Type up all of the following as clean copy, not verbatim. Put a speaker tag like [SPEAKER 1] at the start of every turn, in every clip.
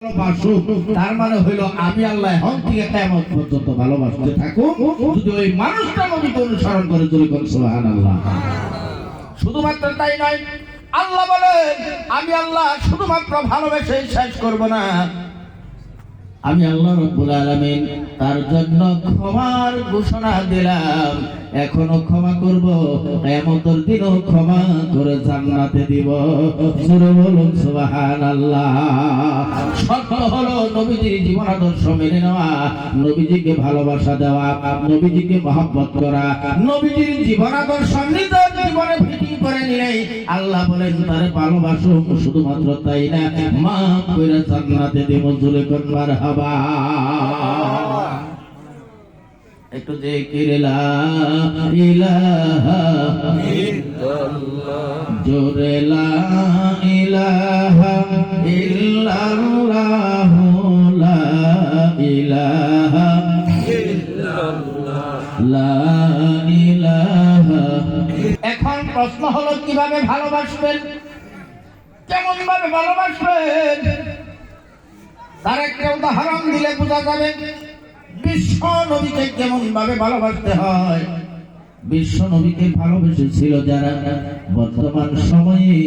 [SPEAKER 1] তার মানে হইল আমি আল্লাহ এখন থেকে কিয়ামত পর্যন্ত ভালোবাসতে থাকুক যদি ওই মানুষটা নবীকে অনুসরণ করে চলে কোন সুবহানাল্লাহ। শুধুমাত্র তাই নয়, আল্লাহ বলেন আমি আল্লাহ শুধুমাত্র ভালোবেসে শেষ করব না, আমি আল্লাহ রাব্বুল আলামিন তার জন্য ক্ষমার ঘোষণা দিলাম, এখনো ক্ষমা করব, কিয়ামতের দিনও ক্ষমা করে জান্নাতে দিব। জোরে বলুন সুবহানাল্লাহ। শর্ত হলো নবীজির জীবন আদর্শ মেনে নেওয়া, নবীজিকে ভালোবাসা দেওয়া, নবীজিকে মহব্বত করা, নবীজির জীবন আদর্শ নিজের জীবনে ফিটিং করে নিলেই আল্লাহ বলেন তারে ভালোবাসো, শুধুমাত্র তাই না মাফ করে জান্নাতে দেব। জোরে কোন মারহাবা। একটু জিকির লা ইলাহা ইল্লাল্লাহ, জোরে লা ইলাহা ইল্লাল্লাহ, লা ইলাহা ইল্লাল্লাহ, লা ইলাহা। এখন প্রশ্ন হলো কিভাবে ভালোবাসবেন, কেমন ভাবে ভালোবাসবেন? তার একটা উদাহরণ দিলে বোঝা যাবে বিশ্ব নবীকে কেমন ভাবে ভালোবাসতে হয়। বিশ্ব নবীকে ভালোবেসেছিল যারা বর্তমান সময়ে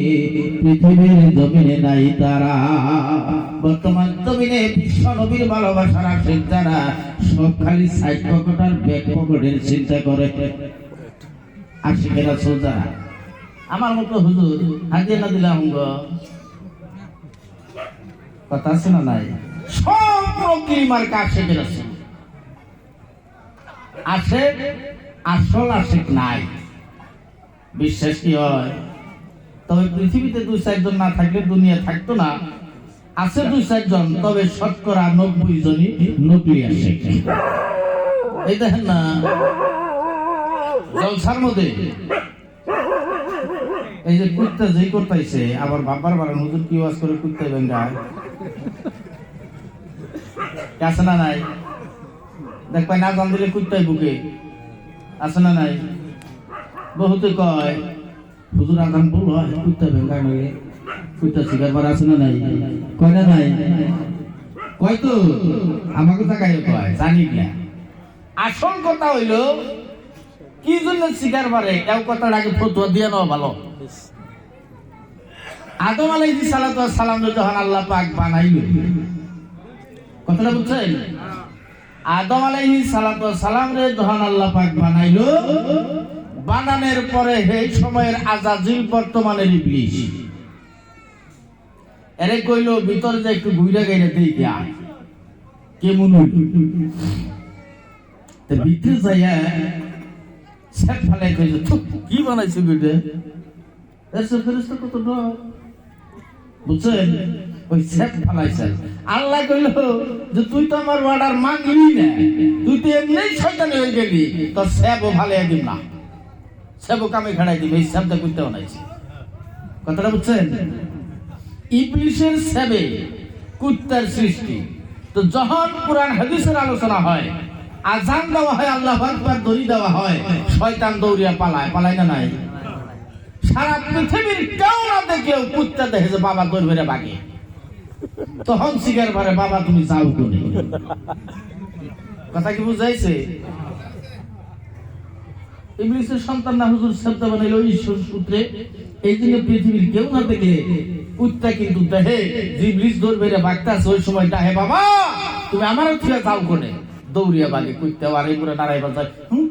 [SPEAKER 1] পৃথিবীর জমিনে নাই, তারা বর্তমান জমিনে বিশ্ব নবীর ভালোবাসার আশেক যারা সব খালি সাইড পকেট আর ব্যাক পকেটের চিন্তা করে। আশিকের রাসূল যারা আমার মতো হুজুর হাজিয়ে না দিলাম কথা আছে না নাই, সব প্রক্রিমার কাছে গেছে, আশেক আসল আশেক নাই। বিশ্বাস কি হয়? তবে পৃথিবীতে 2-4 জন না থাকলে দুনিয়া থাকতো না। আছে 2-4 জন, তবে শতকরা 90 জনই নকলি আশেক। এই দেখেন না জলসার মধ্যে এই যে কুত্তা যেই করতেছে, আবার বাবার বাড়ার হুজুর কি ওয়াজ করে কুত্তা বেঙ্গায় আছে না নাই? দেখ ভাই না জান দিলে কুত্তাই বুকে আছে না নাই? বহুতে কয় হুজুর আদান বল কুত্তা বেঙ্গায় নয়, কুত্তা শিকার বার আছে না নাই? কয় না নাই? কয় তো আমাকে তাকাই কয় জানি না। আসল কথা হইল কি জন্য শিকার পারে এও কথার আগে ফতোয়া দিয়ে নেওয়া ভালো। আদম আলাইহিস সালাতু ওয়াস সালাম যখন আল্লাহ পাক বানাইল, কথাটা বুঝছেন? আদম আলাইহিস সালাতু ওয়াস সালাম রে যখন আল্লাহ পাক বানাইল, বানানোর পরে এই সময়ের আজাজিল বর্তমানের ইবলিস এরে কইল ভিতরে যে একটু ঘুরে গেলে দেখিয়া কেমন হইল। তো ভিতরে যাইয়া সেট ফালাই কইল কি বানাইছে বিটে এসে ফেরেশতা কত ডর বুঝছেন? ওই সেট ফালাইছে। আল্লাহ কইল যে তুই তো আমার অর্ডার মানলি না, তুই তো এমনি শয়তানি হয়ে গেলি, তোর সেবও ফালাই দিম না, সেবও কামে খাড়াই দিম, এই সেবটা করতে বানাইছে। কথাটা বুঝছেন? ইবলিসের সেবে কুত্তার সৃষ্টি। তো যখন কুরআন হাদিসের আলোচনা হয়, আযান দেওয়া হয়, আল্লাহু আকবার দড়ি দেওয়া হয়, শয়তান দৌড়িয়া পালায়, পালায় না নাই? সারা পৃথিবীর কেউ না দেখেও কুত্তা দেখে যে বাবা দৌড় বেড়ে বাগে, তখন শিকার পারে বাবা তুমি যাও কোনে। কথা কি বুঝাইছে? ইবলিসের সন্তান না হুজুর শব্দ বানাইল ঈশ্বর সূত্রে। এই জন্য পৃথিবীর কেউ না দেখলে কুত্তা কিন্তু দেখে যে ইবলিস দৌড় বেড়ে বাগতাছে, ওই সময় ডাহে বাবা তুমি আমার থেকে যাও কোনে, দৌড়িয়া বাগে কুত্তা আর এই পুরো নাড়াই বাজায়,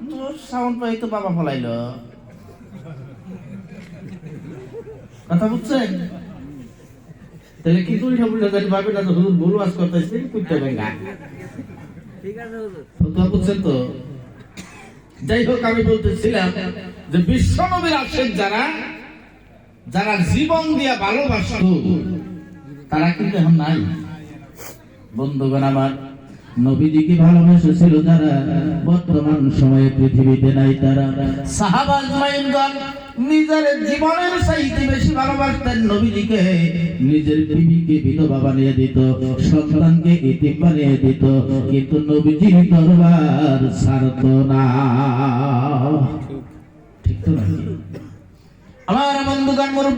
[SPEAKER 1] তোর সাউন্ড পাই তো বাবা ফলাইল। কথা বুঝছেন? তাহলে কি তুই সব ভাবে না হুজুর ভুল ওয়াজ করতেছে কুত্তা বেঙ্গা। ঠিক আছে হুজুর, তো বুঝছেন তো? যাই হোক, আমি বলতেছিলাম যে বিশ্ব নবীর আশেক যারা যারা জীবন দিয়া ভালোবাসত তারা কিন্তু এখন নাই। বন্ধুগণ আমার, নবীজিকে ভালোবেসেছিল যারা বর্তমান সময়ে পৃথিবীতে নাই, তারা সাহাবা আজমাইনগণ নিজের জীবনের চাইতে বেশি ভালোবাসতেন নবীজিকে। নিজের বিবিকে বিধবা বানিয়ে দিত, সন্তানকে ইতিম বানিয়ে দিত, কিন্তু নবীজির দরবার ছাড়ত না। ঠিক তো নাকি? আমার বন্ধুগণ